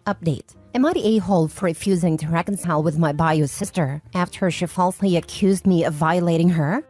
Update. Am I the a-hole for refusing to reconcile with my bio sister after she falsely accused me of violating her?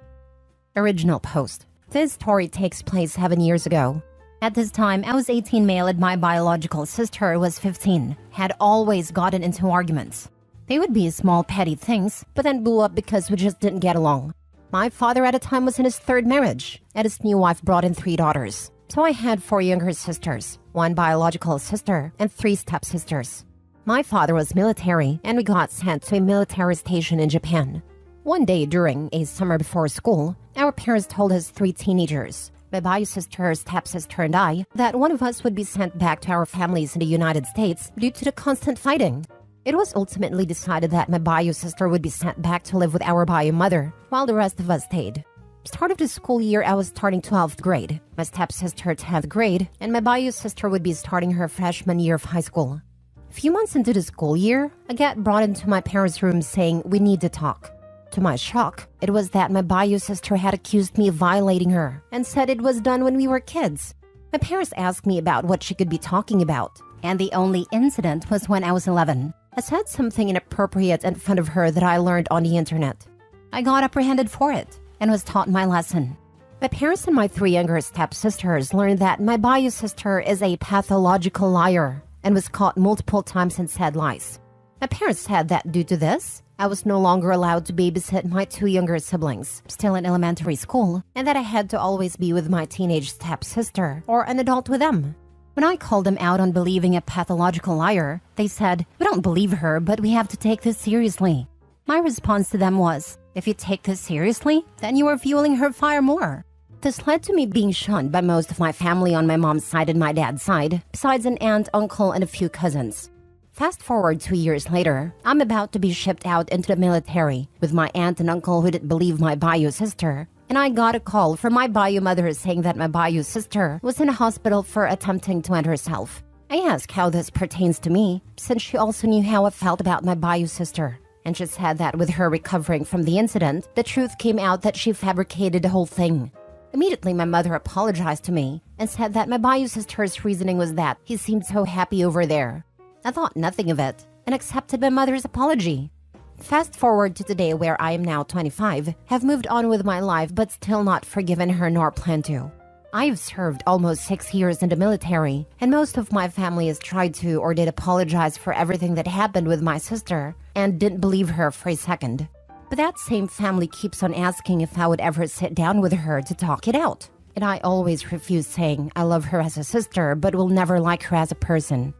Original post. This story takes place 7 years ago. At this time, I was 18 male and my biological sister was 15, had always gotten into arguments. They would be small petty things, but then blew up because we just didn't get along. My father at the time was in his third marriage, and his new wife brought in 3 daughters. So I had 4 younger sisters, 1 biological sister, and 3 stepsisters. My father was military, and we got sent to a military station in Japan. One day during a summer before school, our parents told us 3 teenagers, my bio sister, stepsister, and I, that one of us would be sent back to our families in the United States due to the constant fighting. It was ultimately decided that my bio sister would be sent back to live with our bio mother, while the rest of us stayed. Start of the school year, I was starting 12th grade, my stepsister 10th grade, and my bio sister would be starting her freshman year of high school. A few months into the school year, I got brought into my parents' room saying we need to talk. To my shock, it was that my bio sister had accused me of violating her and said it was done when we were kids. My parents asked me about what she could be talking about, and the only incident was when I was 11. I said something inappropriate in front of her that I learned on the internet. I got apprehended for it and was taught my lesson. My parents and my 3 younger stepsisters learned that my bio sister is a pathological liar and was caught multiple times in said lies. My parents said that due to this, I was no longer allowed to babysit my 2 younger siblings, still in elementary school, and that I had to always be with my teenage stepsister or an adult with them. When I called them out on believing a pathological liar, they said, "We don't believe her, but we have to take this seriously." My response to them was, "If you take this seriously, then you are fueling her fire more." This led to me being shunned by most of my family on my mom's side and my dad's side, besides an aunt, uncle, and a few cousins. Fast forward 2 years later, I'm about to be shipped out into the military with my aunt and uncle who didn't believe my bio sister, and I got a call from my bio mother saying that my bio sister was in a hospital for attempting to end herself. I asked how this pertains to me, since she also knew how I felt about my bio sister, and she said that with her recovering from the incident, the truth came out that she fabricated the whole thing. Immediately, my mother apologized to me and said that my bio sister's reasoning was that he seemed so happy over there. I thought nothing of it and accepted my mother's apology. Fast forward to today where I am now 25, have moved on with my life but still not forgiven her nor plan to. I've served almost 6 years in the military, and most of my family has tried to or did apologize for everything that happened with my sister and didn't believe her for a second. But that same family keeps on asking if I would ever sit down with her to talk it out. And I always refuse, saying I love her as a sister but will never like her as a person.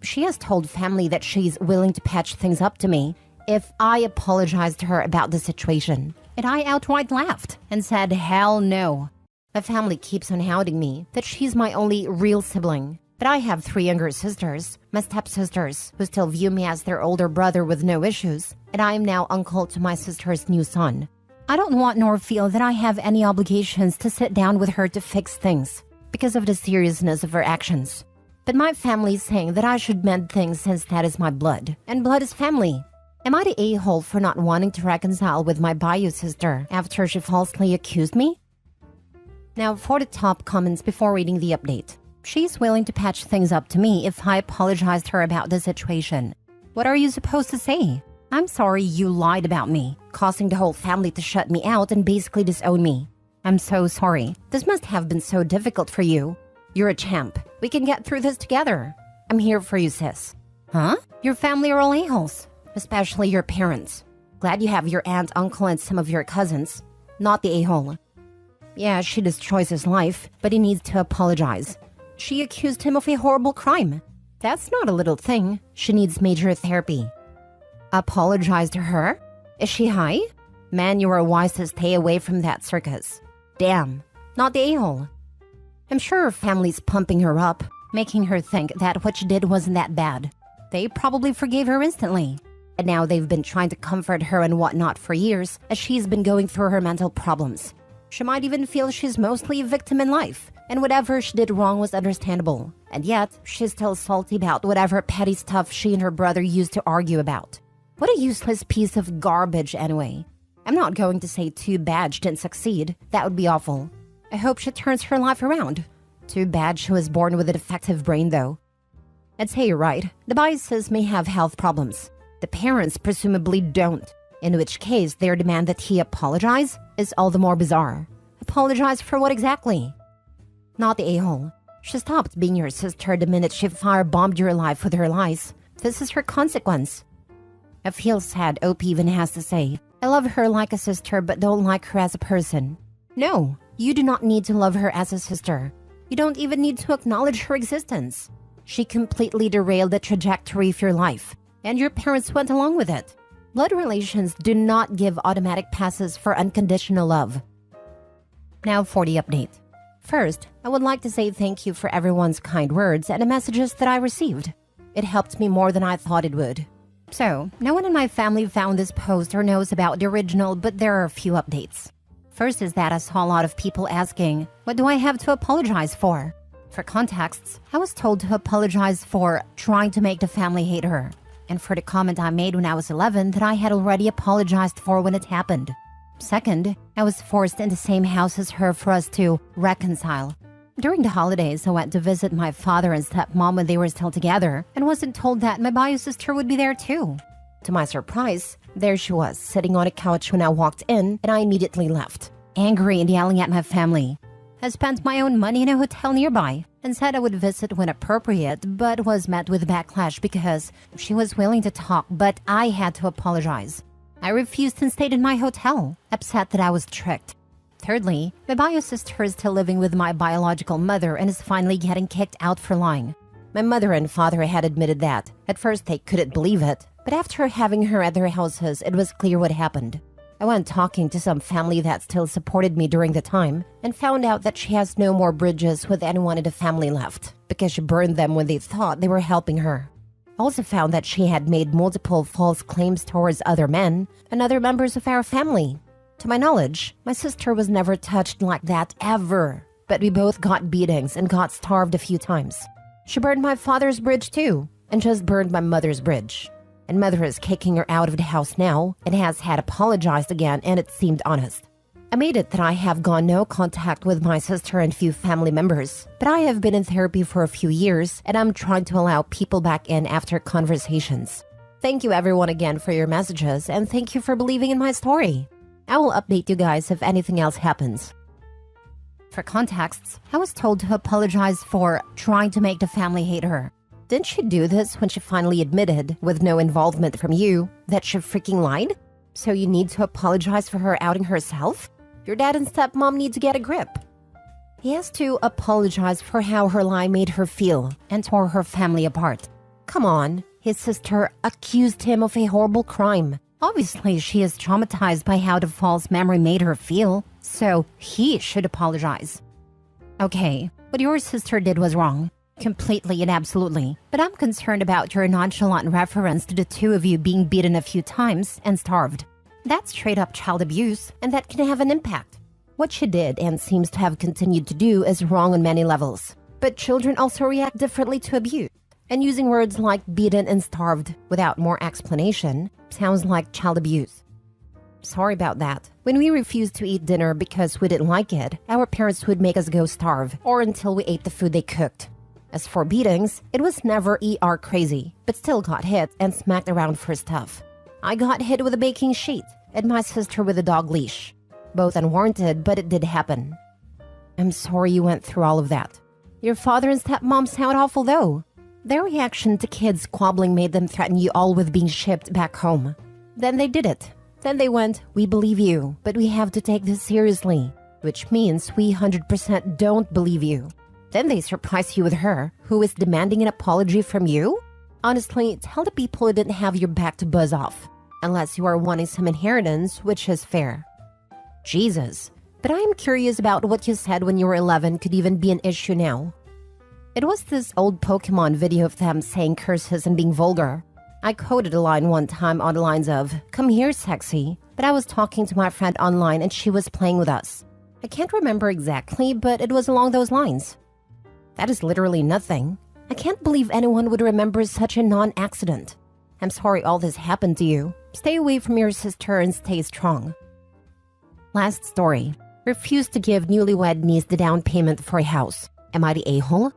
She has told family that she's willing to patch things up to me if I apologized to her about the situation. And I outright laughed and said, hell no. My family keeps on hounding me that she's my only real sibling. But I have 3 younger sisters, my stepsisters, who still view me as their older brother with no issues, and I am now uncle to my sister's new son. I don't want nor feel that I have any obligations to sit down with her to fix things because of the seriousness of her actions. But my family is saying that I should mend things since that is my blood, and blood is family. Am I the a-hole for not wanting to reconcile with my bio sister after she falsely accused me? Now for the top comments before reading the update. She's willing to patch things up to me if I apologized to her about the situation. What are you supposed to say? I'm sorry you lied about me, causing the whole family to shut me out and basically disown me. I'm so sorry. This must have been so difficult for you. You're a champ. We can get through this together. I'm here for you, sis. Huh? Your family are all a-holes, especially your parents. Glad you have your aunt, uncle, and some of your cousins. Not the a-hole. Yeah, she destroys his life, but he needs to apologize. She accused him of a horrible crime. That's not a little thing. She needs major therapy. Apologize to her? Is she high? Man, you are wise to stay away from that circus. Damn, not the a-hole. I'm sure her family's pumping her up, making her think that what she did wasn't that bad. They probably forgave her instantly. And now they've been trying to comfort her and whatnot for years as she's been going through her mental problems. She might even feel she's mostly a victim in life, and whatever she did wrong was understandable. And yet, she's still salty about whatever petty stuff she and her brother used to argue about. What a useless piece of garbage anyway. I'm not going to say too bad she didn't succeed. That would be awful. I hope she turns her life around. Too bad she was born with a defective brain though. I'd say you're right. The biases may have health problems. The parents presumably don't, in which case their demand that he apologize is all the more bizarre. Apologize for what exactly? Not the a-hole. She stopped being your sister the minute she firebombed your life with her lies. This is her consequence. I feel sad, OP even has to say. I love her like a sister but don't like her as a person. No, you do not need to love her as a sister. You don't even need to acknowledge her existence. She completely derailed the trajectory of your life, and your parents went along with it. Blood relations do not give automatic passes for unconditional love. Now for the update. First, I would like to say thank you for everyone's kind words and the messages that I received. It helped me more than I thought it would. So, no one in my family found this post or knows about the original, but there are a few updates. First is that I saw a lot of people asking, what do I have to apologize for? For contexts, I was told to apologize for trying to make the family hate her, and for the comment I made when I was 11 that I had already apologized for when it happened. Second, I was forced in the same house as her for us to reconcile. During the holidays, I went to visit my father and stepmom when they were still together and wasn't told that my bio sister would be there too. To my surprise, there she was, sitting on a couch when I walked in, and I immediately left, angry and yelling at my family. I spent my own money in a hotel nearby and said I would visit when appropriate, but was met with backlash because she was willing to talk, but I had to apologize. I refused and stayed in my hotel, upset that I was tricked. Thirdly, my bio sister is still living with my biological mother and is finally getting kicked out for lying. My mother and father had admitted that. At first they couldn't believe it, but after having her at their houses, it was clear what happened. I went talking to some family that still supported me during the time and found out that she has no more bridges with anyone in the family left because she burned them when they thought they were helping her. I also found that she had made multiple false claims towards other men and other members of our family. To my knowledge, my sister was never touched like that ever, but we both got beatings and got starved a few times. She burned my father's bridge too, and just burned my mother's bridge. And mother is kicking her out of the house now and has had apologized again, and it seemed honest. I made it that I have gone no contact with my sister and few family members, but I have been in therapy for a few years and I'm trying to allow people back in after conversations. Thank you everyone again for your messages, and thank you for believing in my story. I will update you guys if anything else happens. For contexts, I was told to apologize for trying to make the family hate her. Didn't she do this when she finally admitted, with no involvement from you, that she freaking lied? So you need to apologize for her outing herself? Your dad and stepmom need to get a grip. He has to apologize for how her lie made her feel and tore her family apart. Come on, his sister accused him of a horrible crime. Obviously, she is traumatized by how the false memory made her feel, so he should apologize. Okay, what your sister did was wrong. Completely and absolutely. But I'm concerned about your nonchalant reference to the two of you being beaten a few times and starved. That's straight up child abuse, and that can have an impact. What she did and seems to have continued to do is wrong on many levels. But children also react differently to abuse. And using words like beaten and starved without more explanation sounds like child abuse. Sorry about that. When we refused to eat dinner because we didn't like it, our parents would make us go starve or until we ate the food they cooked. As for beatings, it was never ER crazy, but still got hit and smacked around for stuff. I got hit with a baking sheet and my sister with a dog leash. Both unwarranted, but it did happen. I'm sorry you went through all of that. Your father and stepmom sound awful though. Their reaction to kids squabbling made them threaten you all with being shipped back home. Then they did it. Then they went, we believe you, but we have to take this seriously, which means we 100% don't believe you. Then they surprise you with her, who is demanding an apology from you? Honestly, tell the people who didn't have your back to buzz off, unless you are wanting some inheritance, which is fair. Jesus, but I am curious about what you said when you were 11 could even be an issue now. It was this old Pokemon video of them saying curses and being vulgar. I quoted a line one time on the lines of, "Come here, sexy," but I was talking to my friend online and she was playing with us. I can't remember exactly, but it was along those lines. That is literally nothing. I can't believe anyone would remember such a non-accident. I'm sorry all this happened to you. Stay away from your sister and stay strong. Last story. Refused to give newlywed niece the down payment for a house. Am I the a-hole?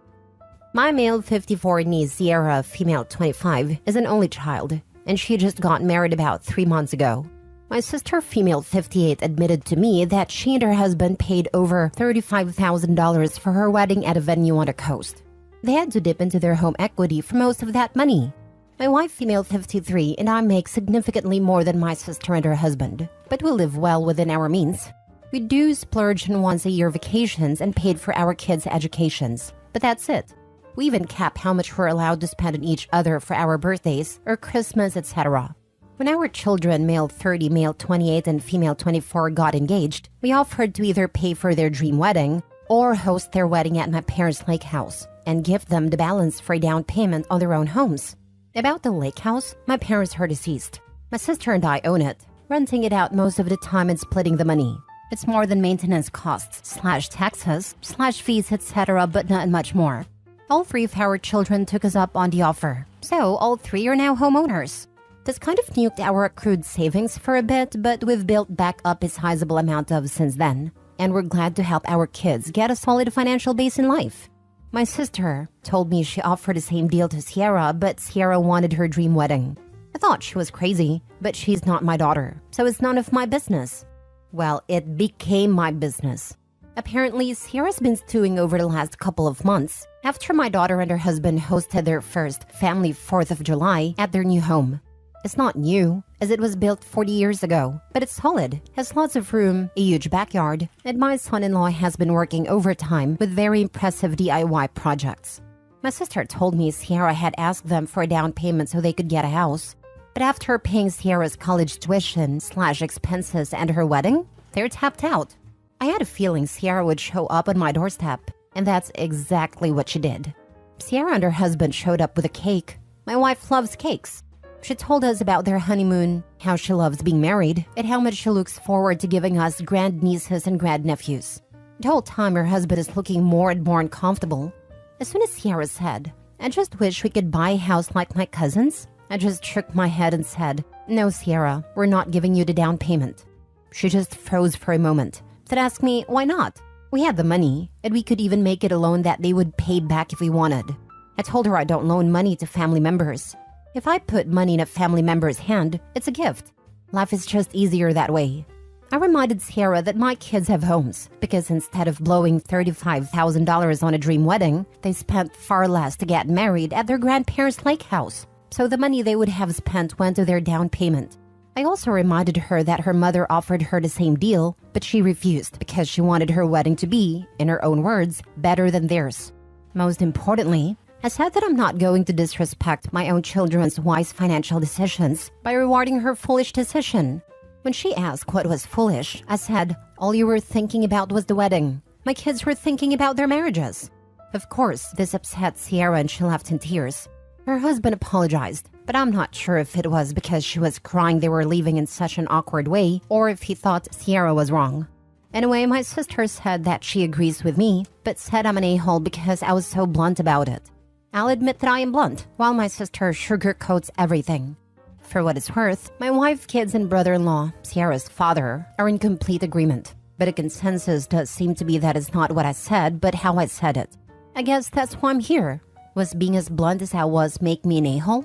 My male 54 niece Sierra, female 25, is an only child, and she just got married about 3 months ago. My sister, female 58, admitted to me that she and her husband paid over $35,000 for her wedding at a venue on the coast. They had to dip into their home equity for most of that money. My wife, female 53, and I make significantly more than my sister and her husband, but we live well within our means. We do splurge on once-a-year vacations and paid for our kids' educations, but that's it. We even cap how much we're allowed to spend on each other for our birthdays or Christmas, etc. When our children, male 30, male 28, and female 24, got engaged, we offered to either pay for their dream wedding or host their wedding at my parents' lake house and give them the balance for a down payment on their own homes. About the lake house, my parents are deceased. My sister and I own it, renting it out most of the time and splitting the money. It's more than maintenance costs, /taxes, /fees, etc., but not much more. All 3 of our children took us up on the offer, so all 3 are now homeowners. This kind of nuked our accrued savings for a bit, but we've built back up a sizable amount of since then, and we're glad to help our kids get a solid financial base in life. My sister told me she offered the same deal to Sierra, but Sierra wanted her dream wedding. I thought she was crazy, but she's not my daughter, so it's none of my business. Well, it became my business. Apparently, Sierra's been stewing over the last couple of months after my daughter and her husband hosted their first family 4th of July at their new home. It's not new, as it was built 40 years ago, but it's solid, has lots of room, a huge backyard, and my son-in-law has been working overtime with very impressive DIY projects. My sister told me Sierra had asked them for a down payment so they could get a house, but after paying Sierra's college tuition / expenses and her wedding, they're tapped out. I had a feeling Sierra would show up on my doorstep, and that's exactly what she did. Sierra and her husband showed up with a cake. My wife loves cakes. She told us about their honeymoon, how she loves being married, and how much she looks forward to giving us grandnieces and grandnephews. The whole time her husband is looking more and more uncomfortable. As soon as Sierra said, "I just wish we could buy a house like my cousins," I just shook my head and said, "No, Sierra, we're not giving you the down payment." She just froze for a moment, then asked me, why not? We had the money, and we could even make it a loan that they would pay back if we wanted. I told her I don't loan money to family members. If I put money in a family member's hand, it's a gift. Life is just easier that way. I reminded Sierra that my kids have homes, because instead of blowing $35,000 on a dream wedding, they spent far less to get married at their grandparents' lake house. So the money they would have spent went to their down payment. I also reminded her that her mother offered her the same deal, but she refused because she wanted her wedding to be, in her own words, better than theirs. Most importantly, I said that I'm not going to disrespect my own children's wise financial decisions by rewarding her foolish decision. When she asked what was foolish, I said, all you were thinking about was the wedding. My kids were thinking about their marriages. Of course, this upset Sierra and she left in tears. Her husband apologized, but I'm not sure if it was because she was crying they were leaving in such an awkward way or if he thought Sierra was wrong. Anyway, my sister said that she agrees with me, but said I'm an a-hole because I was so blunt about it. I'll admit that I am blunt, while my sister sugarcoats everything. For what it's worth, my wife, kids, and brother-in-law, Sierra's father, are in complete agreement. But a consensus does seem to be that it's not what I said, but how I said it. I guess that's why I'm here. Was being as blunt as I was make me an a-hole?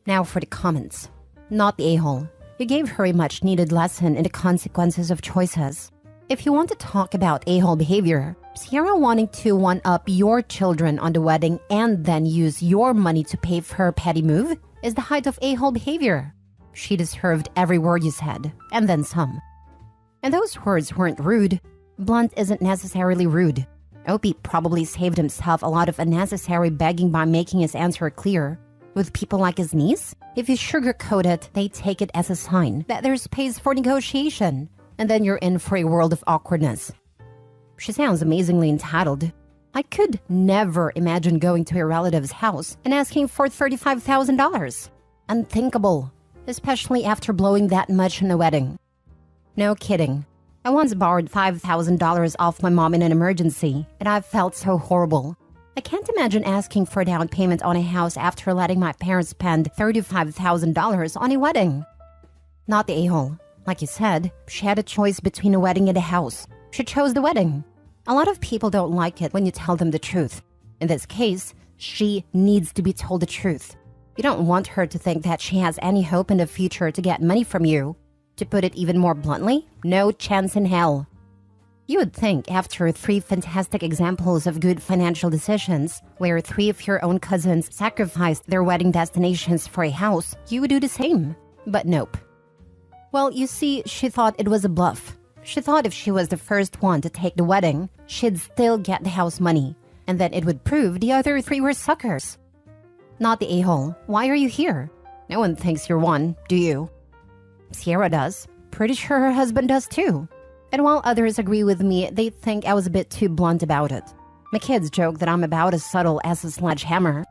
Now for the comments. Not the a-hole. You gave her a much-needed lesson in the consequences of choices. If you want to talk about a-hole behavior, Sierra wanting to one-up your children on the wedding and then use your money to pay for her petty move is the height of a-hole behavior. She deserved every word you said, and then some. And those words weren't rude. Blunt isn't necessarily rude. Opie probably saved himself a lot of unnecessary begging by making his answer clear. With people like his niece, if you sugarcoat it, they take it as a sign that there's space for negotiation, and then you're in for a world of awkwardness. She sounds amazingly entitled. I could never imagine going to a relative's house and asking for $35,000. Unthinkable, especially after blowing that much on a wedding. No kidding. I once borrowed $5,000 off my mom in an emergency, and I felt so horrible. I can't imagine asking for a down payment on a house after letting my parents spend $35,000 on a wedding. Not the a-hole. Like you said, she had a choice between a wedding and a house. She chose the wedding. A lot of people don't like it when you tell them the truth. In this case, she needs to be told the truth. You don't want her to think that she has any hope in the future to get money from you. To put it even more bluntly, no chance in hell. You would think after 3 fantastic examples of good financial decisions, where 3 of your own cousins sacrificed their wedding destinations for a house, you would do the same. But nope. Well, you see, she thought it was a bluff. She thought if she was the first one to take the wedding, she'd still get the house money, and then it would prove the other 3 were suckers. Not the a-hole. Why are you here? No one thinks you're one, do you? Sierra does. Pretty sure her husband does too. And while others agree with me, they think I was a bit too blunt about it. My kids joke that I'm about as subtle as a sledgehammer.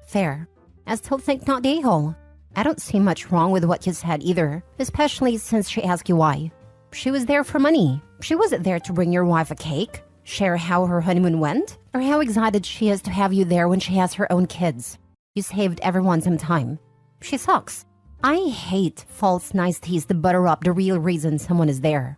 Fair. I still think not the a-hole. I don't see much wrong with what you said either, especially since she asked you why. She was there for money. She wasn't there to bring your wife a cake, share how her honeymoon went, or how excited she is to have you there when she has her own kids. You saved everyone some time. She sucks. I hate false niceties to butter up the real reason someone is there.